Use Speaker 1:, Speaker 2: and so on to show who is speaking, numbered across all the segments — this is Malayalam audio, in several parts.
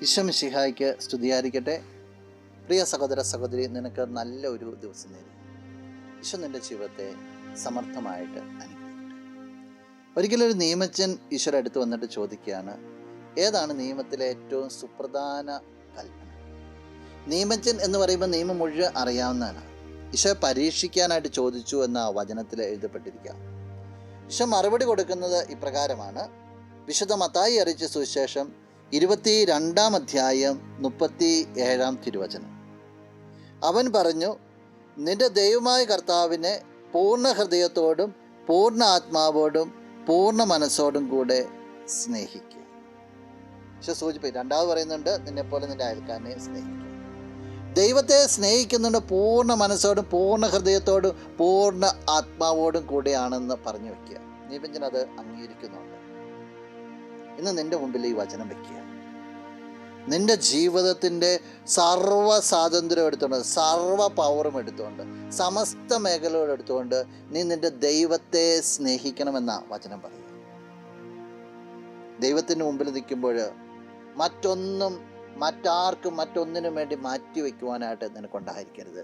Speaker 1: ഈശോ മിശിഹായ്ക്ക് സ്തുതിയായിരിക്കട്ടെ. പ്രിയ സഹോദര സഹോദരി, നിനക്ക് നല്ല ഒരു ദിവസം നേരും. ഈശോ നിൻ്റെ ജീവിതത്തെ സമർത്ഥമായിട്ട് അനുഗ്രഹിക്കട്ടെ. ഒരിക്കലൊരു നിയമജ്ഞൻ ഈശോയുടെ അടുത്ത് വന്നിട്ട് ചോദിക്കുകയാണ്, ഏതാണ് നിയമത്തിലെ ഏറ്റവും സുപ്രധാന കൽപ്പന? നിയമജ്ഞൻ എന്ന് പറയുമ്പോൾ നിയമം മുഴുവൻ അറിയാവുന്നതാണ്. ഈശോയെ പരീക്ഷിക്കാനായിട്ട് ചോദിച്ചു എന്ന വചനത്തിൽ എഴുതപ്പെട്ടിരിക്കുക. ഈശോ മറുപടി കൊടുക്കുന്നത് ഇപ്രകാരമാണ്. വിശുദ്ധ മത്തായി അറിയിച്ച സുവിശേഷം 22-ാം അധ്യായം 37-ാം തിരുവചനം. അവൻ പറഞ്ഞു, നിന്റെ ദൈവമായ കർത്താവിനെ പൂർണ്ണ ഹൃദയത്തോടും പൂർണ്ണ ആത്മാവോടും പൂർണ്ണ മനസ്സോടും കൂടെ സ്നേഹിക്കുക. പക്ഷെ സൂചിപ്പിക്കും, രണ്ടാമത് പറയുന്നുണ്ട്, നിന്നെപ്പോലെ നിന്റെ അയൽക്കാരനെ സ്നേഹിക്കുക. ദൈവത്തെ സ്നേഹിക്കുന്നുണ്ട് പൂർണ്ണ മനസ്സോടും പൂർണ്ണ ഹൃദയത്തോടും പൂർണ്ണ ആത്മാവോടും കൂടെയാണെന്ന് പറഞ്ഞു വയ്ക്കുക. നിയമജ്ഞൻ അത് അംഗീകരിക്കുന്നുണ്ട്. ഇന്ന് നിന്റെ മുമ്പിൽ ഈ വചനം വയ്ക്കുക. നിന്റെ ജീവിതത്തിൻ്റെ സർവ്വ സ്വാതന്ത്ര്യം എടുത്തുകൊണ്ട്, സർവ്വ പവറും എടുത്തുകൊണ്ട്, സമസ്ത മേഖലകളും എടുത്തുകൊണ്ട് നീ നിന്റെ ദൈവത്തെ സ്നേഹിക്കണമെന്ന വചനം പറയുക. ദൈവത്തിന് മുമ്പിൽ നിൽക്കുമ്പോൾ മറ്റാർക്കും മറ്റൊന്നിനും വേണ്ടി മാറ്റി വയ്ക്കുവാനായിട്ട് നിനക്കുണ്ടായിരിക്കരുത്.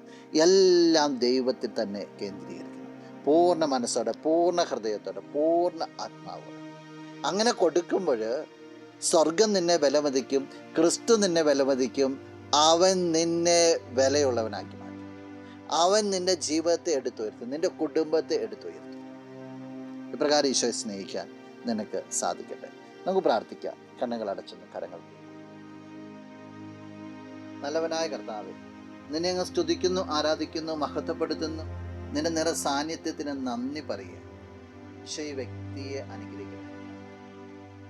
Speaker 1: എല്ലാം ദൈവത്തിൽ തന്നെ കേന്ദ്രീകരിക്കണം. പൂർണ്ണ മനസ്സോടെ, പൂർണ്ണ ഹൃദയത്തോടെ, പൂർണ്ണ ആത്മാവോടെ. അങ്ങനെ കൊടുക്കുമ്പോൾ സ്വർഗം നിന്നെ വിലമതിക്കും, ക്രിസ്തു നിന്നെ വിലമതിക്കും. അവൻ നിന്നെ വിലയുള്ളവനാക്കി മാറ്റും. അവൻ നിന്റെ ജീവിതത്തെ എടുത്തുയർത്തും, നിന്റെ കുടുംബത്തെ എടുത്തുയർത്തും. ഇപ്രകാരം ഈശോയെ സ്നേഹിക്കാൻ നിനക്ക് സാധിക്കട്ടെ. നമുക്ക് പ്രാർത്ഥിക്കാം. കണ്ണുകൾ അടച്ചൊന്ന് കരങ്ങൾ. നല്ലവനായ കർത്താവേ, നിന്നെ അങ്ങ് സ്തുതിക്കുന്നു, ആരാധിക്കുന്നു, മഹത്വപ്പെടുത്തുന്നു. നിന്റെ നിറ സാന്നിധ്യത്തിന് നന്ദി പറയുക. ഈശോ ഈ വ്യക്തിയെ അനുഗ്രഹിക്കണം.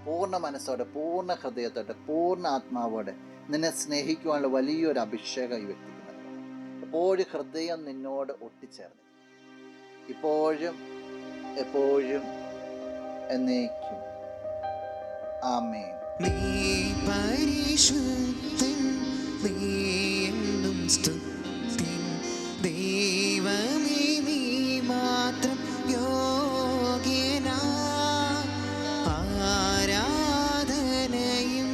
Speaker 1: പൂർണ്ണ മനസ്സോടെ, പൂർണ്ണ ഹൃദയത്തോടെ, പൂർണ്ണ ആത്മാവോടെ നിന്നെ സ്നേഹിക്കുവാനുള്ള വലിയൊരു അഭിഷേകം ഈ വ്യക്തിക്ക് നൽകണം. എപ്പോഴും ഹൃദയം നിന്നോട് ഒട്ടിച്ചേർന്ന്, ഇപ്പോഴും എപ്പോഴും എന്നേക്കും. ആമേൻ.
Speaker 2: ദൈവമേ, നീ മാത്രം യോഗ്യനാ. ആരാധനയും